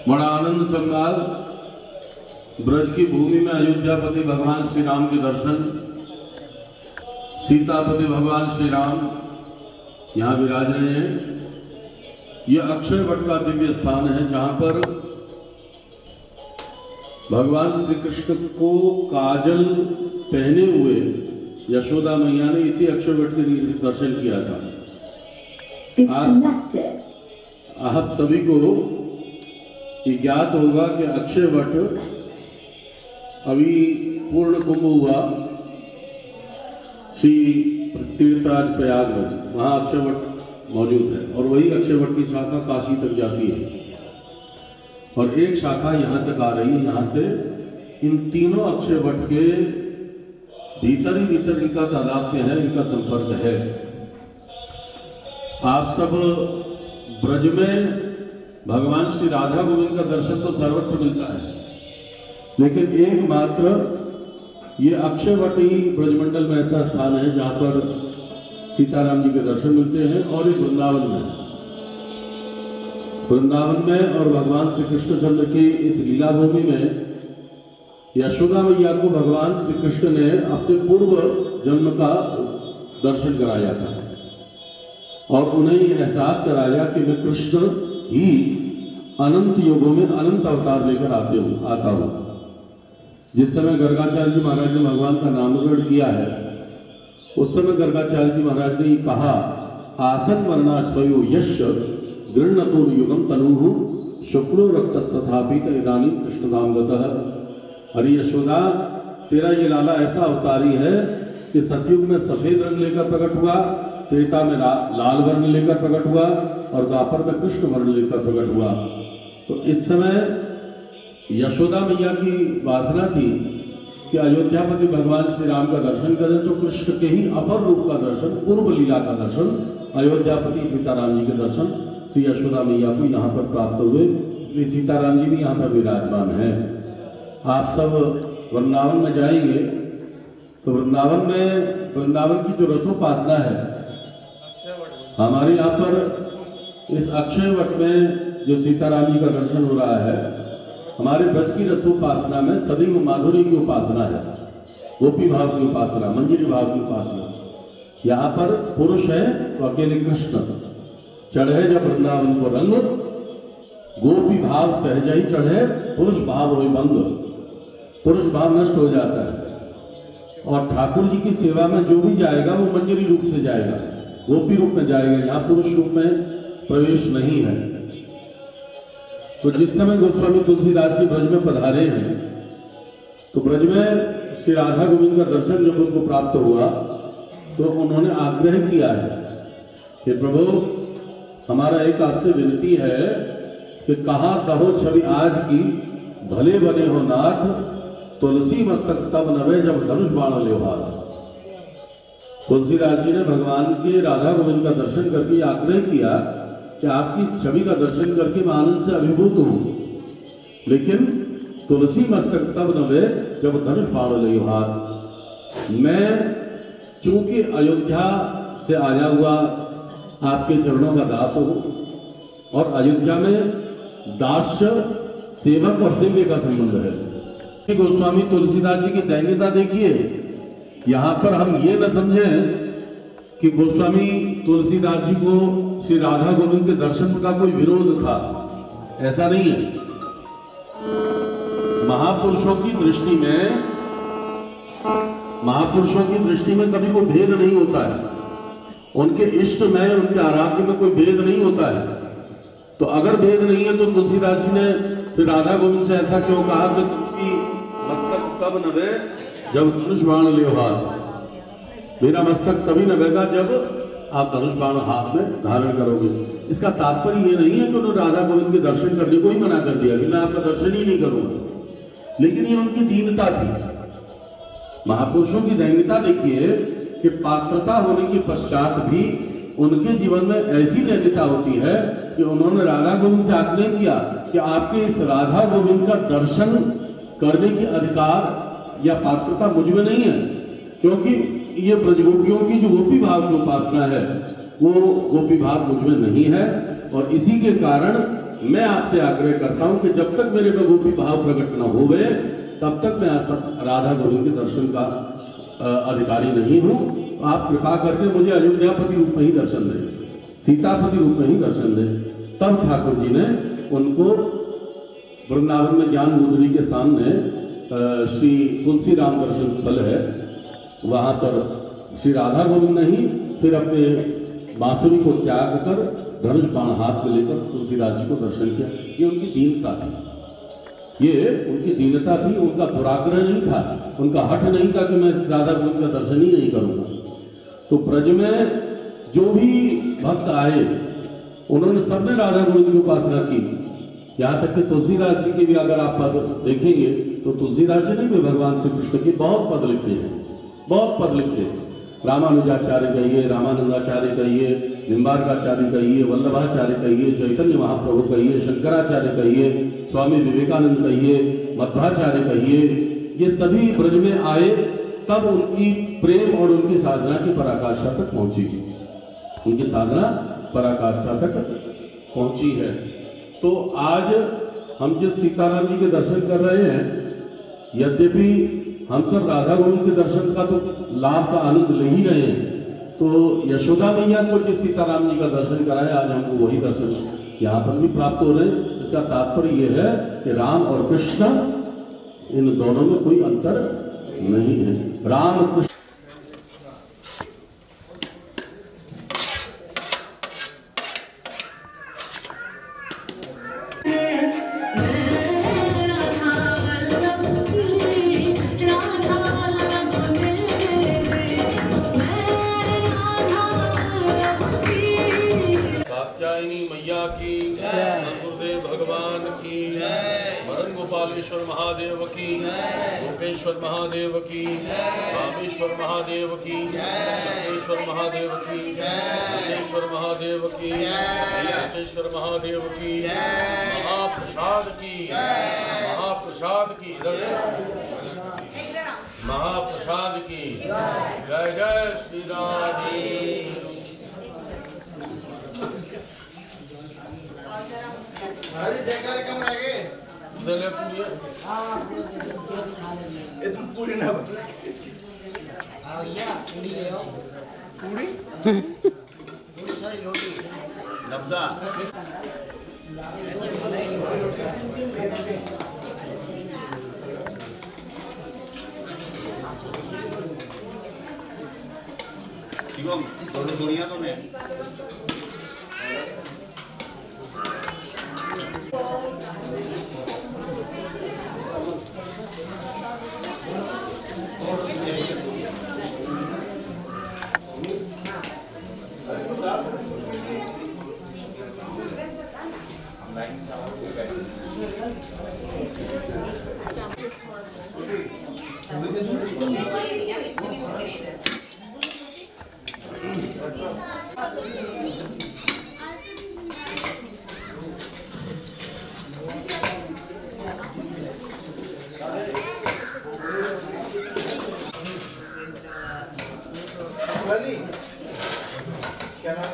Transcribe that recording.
बड़ा आनंद संगाल ब्रज की भूमि में अयोध्यापति भगवान श्री राम के दर्शन, सीतापति भगवान श्री राम यहाँ विराज रहे हैं। यह अक्षय वट का दिव्य स्थान है जहाँ पर भगवान श्री कृष्ण को काजल पहने हुए यशोदा मैया ने इसी अक्षय वट के दर्शन किया था। आप सभी को ये ज्ञात होगा कि अक्षय वट अभी पूर्ण कुंभ हुआ श्री तीर्थराज प्रयाग में, वहाँ अक्षय वट मौजूद है और वही अक्षय वट की शाखा काशी तक जाती है और एक शाखा यहाँ तक आ रही है। यहाँ से इन तीनों अक्षय वट के भीतर ही भीतर इनका तादाद में है, इनका संपर्क है। आप सब ब्रज में भगवान श्री राधा गोविंद का दर्शन तो सर्वत्र मिलता है, लेकिन एकमात्र ये अक्षय वट ही ब्रजमंडल में ऐसा स्थान है जहाँ पर सीताराम जी के दर्शन मिलते हैं। और ये वृंदावन में और भगवान श्री कृष्णचंद्र की इस लीला भूमि में यशोदा मैया को भगवान श्री कृष्ण ने अपने पूर्व जन्म का दर्शन कराया था और उन्हें ये एहसास कराया कि मैं कृष्ण ही अनंत युगों में अनंत अवतार लेकर आता हूँ। जिस समय गर्गाचार्य जी महाराज ने भगवान का नामकरण किया है, उस समय गर्गाचार्य जी महाराज ने कहा, आसन वर्णा स्वयो यश गृह्णतोर युगम तनुहु शुक्लो रक्तस्तथापि इदानीं कृष्णधाम गतः। अरे यशोदा, तेरा ये लाला ऐसा अवतारी है कि सतयुग में सफेद रंग लेकर प्रकट हुआ, त्रेता में लाल वर्ण लेकर प्रकट हुआ और द्वापर में कृष्ण वर्ण लेकर प्रकट हुआ। तो इस समय यशोदा मैया की वासना थी कि अयोध्यापति भगवान श्री राम का दर्शन करें, तो कृष्ण के ही अपर रूप का दर्शन, पूर्व लीला का दर्शन, अयोध्यापति सीताराम जी के दर्शन श्री यशोदा मैया को यहाँ पर प्राप्त हुए। इसलिए सीताराम जी भी यहाँ पर विराजमान है। आप सब वृंदावन में जाएंगे तो वृंदावन की जो रसोपासना है, हमारे यहाँ पर इस अक्षय वट में जो सीताराम जी का दर्शन हो रहा है, हमारे ब्रज की रसोपासना में सदैव माधुरी की उपासना है, गोपी भाव की उपासना, मंजरी भाव की उपासना। यहाँ पर पुरुष है तो अकेले कृष्ण, चढ़े जब वृंदावन को रंग, गोपी भाव सहज ही चढ़े, पुरुष भाव हो बंद, पुरुष भाव नष्ट हो जाता है। और ठाकुर जी की सेवा में जो भी जाएगा वो मंजरी रूप से जाएगा, गोपी रूप में जाएगा, यहाँ पुरुष रूप में प्रवेश नहीं है। तो जिस समय गोस्वामी तुलसीदास जी ब्रज में पधारे हैं, तो ब्रज में श्री राधा गोविंद का दर्शन जब उनको प्राप्त हुआ तो उन्होंने आग्रह किया है कि प्रभु, हमारा एक आपसे विनती है कि कहाँ कहो छवि आज की, भले बने हो नाथ, तुलसी मस्तक तब नवे जब धनुष बाण ले हाथ। तुलसीदास जी ने भगवान के राधा गोविंद का दर्शन करके आग्रह किया कि आपकी इस छवि का दर्शन करके मैं आनंद से अभिभूत हूँ, लेकिन तुलसी मस्तक तब नवे जब धनुष बाण ले हाथ। मैं चूंकि अयोध्या से आया हुआ आपके चरणों का दास हूँ और अयोध्या में दास्य, सेवक और सेव्य का संबंध है। गोस्वामी तुलसीदास जी की दैन्यता देखिए। यहाँ पर हम ये न समझें कि गोस्वामी तुलसीदास जी को श्री राधा गोविंद के दर्शन का कोई विरोध था, ऐसा नहीं है। महापुरुषों की दृष्टि में कभी कोई भेद नहीं होता है, उनके इष्ट में, उनके आराध्य में कोई भेद नहीं होता है। तो अगर भेद नहीं है तो तुलसीदास जी ने फिर राधा गोविंद से ऐसा क्यों कहा कि तुलसी मस्तक तब नवे जब धनुष बाण ले हाथ। मेरा मस्तक तभी नवेगा जब आप धनुष बाण हाथ में धारण करोगे। इसका तात्पर्य ये नहीं है कि उन्होंने राधा गोविंद के दर्शन करने को ही मना कर दिया कि मैं आपका दर्शन ही नहीं करूंगा, लेकिन ये उनकी दीनता थी। महापुरुषों की दैन्यता देखिए कि पात्रता होने के पश्चात भी उनके जीवन में ऐसी दैन्यता होती है कि उन्होंने राधा गोविंद से आग्रह किया कि आपके इस राधा गोविंद का दर्शन करने के अधिकार या पात्रता मुझ में नहीं है, क्योंकि ये ब्रजगोपियों की जो गोपी भाव की उपासना है वो गोपी भाव मुझ में नहीं है। और इसी के कारण मैं आपसे आग्रह करता हूं कि जब तक मेरे में गोपी भाव प्रकट न होवे तब तक मैं राधा गोविंद के दर्शन का अधिकारी नहीं हूं। तो आप कृपा करके मुझे अयोध्यापति रूप में ही दर्शन दें, सीतापति रूप में ही दर्शन दें। तब ठाकुर जी ने उनको वृंदावन में ज्ञान मुंदरी के सामने श्री तुलसी राम दर्शन स्थल है, वहां पर श्री राधा गोविंद ने ही फिर अपने बांसुरी को त्याग कर धनुष बाण हाथ में लेकर तुलसीदास जी को दर्शन किया। ये उनकी दीनता थी, ये उनकी दीनता थी, उनका दुराग्रह नहीं था, उनका हठ नहीं था कि मैं राधा गोविंद का दर्शन ही नहीं करूंगा। तो ब्रज में जो भी भक्त आए उन्होंने सबने राधा गोविंद की उपासना की। यहाँ तक कि तुलसीदास जी की भी अगर आप पद देखेंगे तो तुलसीदास जी ने भी भगवान श्री कृष्ण के बहुत पद लिखे हैं, बहुत पद लिखे हैं। रामानुजाचार्य कहिए, रामानंदाचार्य कहिए, निम्बार्काचार्य कहिए, वल्लभाचार्य कहिए, चैतन्य महाप्रभु कहिए, शंकराचार्य कहिए, स्वामी विवेकानंद कहिए, मध्वाचार्य कहिए, ये सभी ब्रज में आए तब उनकी प्रेम और उनकी साधना की पराकाष्ठा तक पहुंची, उनकी साधना पराकाष्ठा तक पहुंची है। तो आज हम जिस सीताराम जी के दर्शन कर रहे हैं, यद्यपि हम सब राधा गोविंद के दर्शन का तो लाभ का आनंद ले ही रहे हैं, तो यशोदा मैया को जिस सीताराम जी का दर्शन कराया आज हमको वही दर्शन यहाँ पर भी प्राप्त हो रहे हैं। इसका तात्पर्य यह है कि राम और कृष्ण इन दोनों में कोई अंतर नहीं है। राम कृष्ण मैया की गुरुदेव भगवान की, मदन गोपालेश्वर महादेव की, गोपेश्वर महादेव की, रामेश्वर महादेव की, चंद्रेश्वर महादेव की, भुवनेश्वर महादेव की, नीलकेश्वर महादेव की, महाप्रसाद की, महाप्रसाद की, महाप्रसाद की। जय जय श्री राम। दले पूरी इतनी पूरी ना बन पूरी ले आओ, पूरी पूरी सारी रोटी नब्जा शिवम दोनों दुनिया तो नहीं क्या नाम?